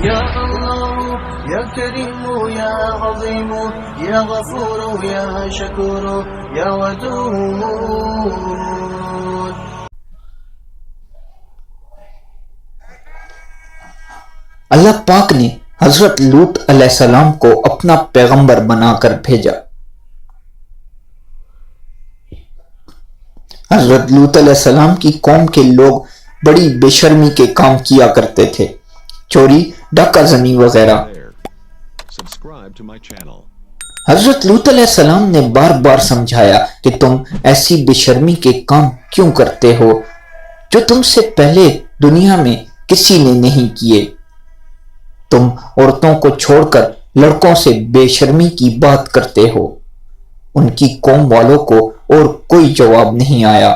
یا اللہ یا کریم یا عظیم یا غفور یا شکور یا ودود. اللہ پاک نے حضرت لوط علیہ السلام کو اپنا پیغمبر بنا کر بھیجا. حضرت لوط علیہ السلام کی قوم کے لوگ بڑی بے شرمی کے کام کیا کرتے تھے، چوری، ڈاکہ زنی وغیرہ. حضرت لوط علیہ السلام نے بار بار سمجھایا کہ تم ایسی بے شرمی کے کام کیوں کرتے ہو جو تم سے پہلے دنیا میں کسی نے نہیں کیے. تم عورتوں کو چھوڑ کر لڑکوں سے بے شرمی کی بات کرتے ہو. ان کی قوم والوں کو اور کوئی جواب نہیں آیا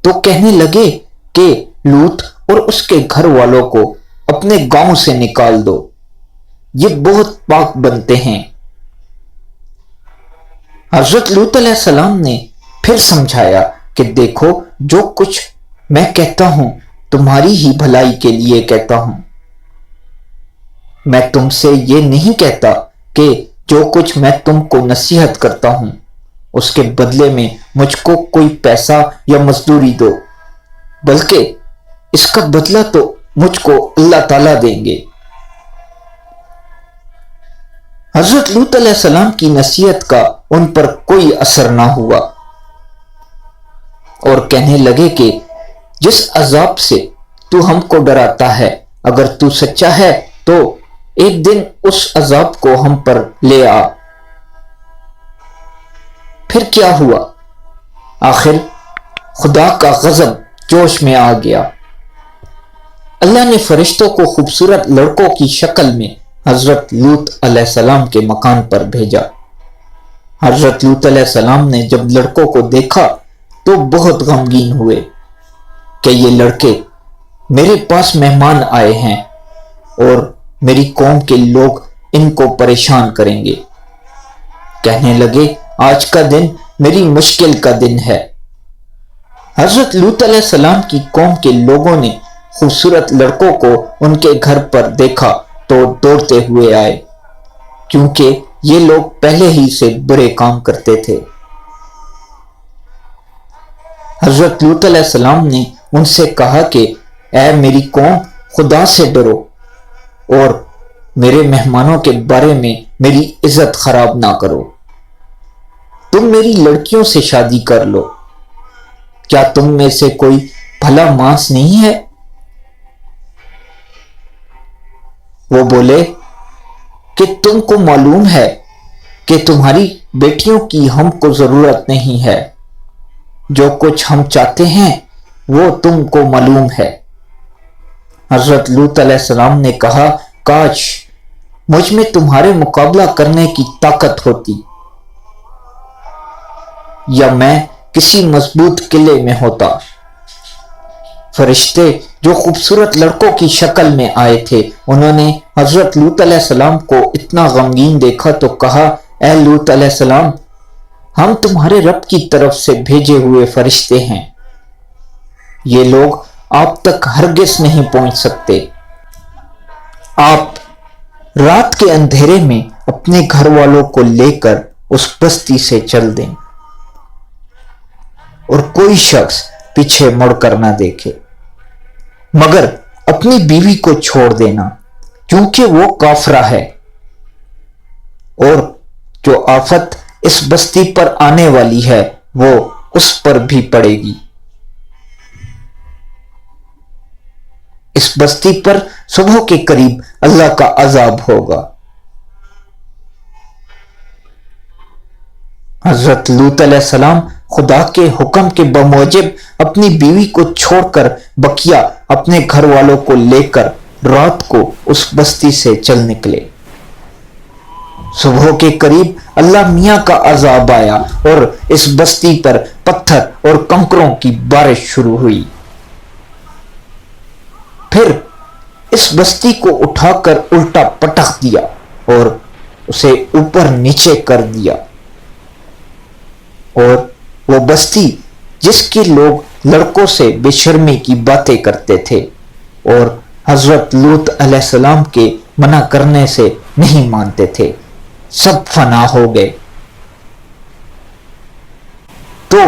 تو کہنے لگے کہ لوط اور اس کے گھر والوں کو اپنے گاؤں سے نکال دو، یہ بہت پاک بنتے ہیں. حضرت لوط علیہ السلام نے پھر سمجھایا کہ دیکھو، جو کچھ میں کہتا ہوں تمہاری ہی بھلائی کے لیے کہتا ہوں. میں تم سے یہ نہیں کہتا کہ جو کچھ میں تم کو نصیحت کرتا ہوں اس کے بدلے میں مجھ کو کوئی پیسہ یا مزدوری دو، بلکہ اس کا بدلہ تو مجھ کو اللہ تعالیٰ دیں گے. حضرت لوط علیہ السلام کی نصیحت کا ان پر کوئی اثر نہ ہوا اور کہنے لگے کہ جس عذاب سے تو ہم کو ڈراتا ہے، اگر تو سچا ہے تو ایک دن اس عذاب کو ہم پر لے آ. پھر کیا ہوا؟ آخر خدا کا غضب جوش میں آ گیا. اللہ نے فرشتوں کو خوبصورت لڑکوں کی شکل میں حضرت لوط علیہ السلام کے مکان پر بھیجا. حضرت لوط علیہ السلام نے جب لڑکوں کو دیکھا تو بہت غمگین ہوئے کہ یہ لڑکے میرے پاس مہمان آئے ہیں اور میری قوم کے لوگ ان کو پریشان کریں گے. کہنے لگے آج کا دن میری مشکل کا دن ہے. حضرت لوط علیہ السلام کی قوم کے لوگوں نے خوبصورت لڑکوں کو ان کے گھر پر دیکھا تو دوڑتے ہوئے آئے، کیونکہ یہ لوگ پہلے ہی سے برے کام کرتے تھے. حضرت لوط علیہ السلام نے ان سے کہا کہ اے میری قوم، خدا سے ڈرو اور میرے مہمانوں کے بارے میں میری عزت خراب نہ کرو. تم میری لڑکیوں سے شادی کر لو. کیا تم میں سے کوئی بھلا مانس نہیں ہے؟ وہ بولے کہ تم کو معلوم ہے کہ تمہاری بیٹیوں کی ہم کو ضرورت نہیں ہے. جو کچھ ہم چاہتے ہیں وہ تم کو معلوم ہے. حضرت لوط علیہ السلام نے کہا کاش مجھ میں تمہارے مقابلہ کرنے کی طاقت ہوتی، یا میں کسی مضبوط قلعے میں ہوتا. فرشتے جو خوبصورت لڑکوں کی شکل میں آئے تھے انہوں نے حضرت لوط علیہ السلام کو اتنا غمگین دیکھا تو کہا اے لوط علیہ السلام، ہم تمہارے رب کی طرف سے بھیجے ہوئے فرشتے ہیں. یہ لوگ آپ تک ہرگز نہیں پہنچ سکتے. آپ رات کے اندھیرے میں اپنے گھر والوں کو لے کر اس بستی سے چل دیں اور کوئی شخص پیچھے مڑ کر نہ دیکھے، مگر اپنی بیوی کو چھوڑ دینا کیونکہ وہ کافرہ ہے، اور جو آفت اس بستی پر آنے والی ہے وہ اس پر بھی پڑے گی. اس بستی پر صبح کے قریب اللہ کا عذاب ہوگا. حضرت لوط علیہ السلام خدا کے حکم کے بموجب اپنی بیوی کو چھوڑ کر بقیہ اپنے گھر والوں کو لے کر رات کو اس بستی سے چل نکلے. صبح کے قریب اللہ میاں کا عذاب آیا اور اس بستی پر پتھر اور کنکروں کی بارش شروع ہوئی. پھر اس بستی کو اٹھا کر الٹا پٹخ دیا اور اسے اوپر نیچے کر دیا، اور وہ بستی جس کے لوگ لڑکوں سے بے شرمی کی باتیں کرتے تھے اور حضرت لوط علیہ السلام کے منع کرنے سے نہیں مانتے تھے، سب فنا ہو گئے۔ تو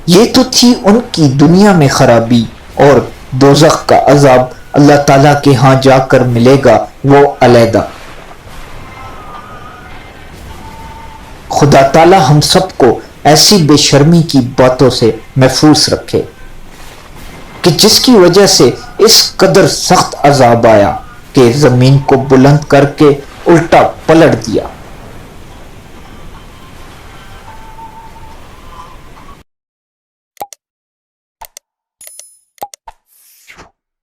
یہ تو تھی ان کی دنیا میں خرابی، اور دوزخ کا عذاب اللہ تعالیٰ کے ہاں جا کر ملے گا وہ علیحدہ۔ خدا تعالیٰ ہم سب کو ایسی بے شرمی کی باتوں سے محفوظ رکھے کہ جس کی وجہ سے اس قدر سخت عذاب آیا کہ زمین کو بلند کر کے الٹا پلٹ دیا۔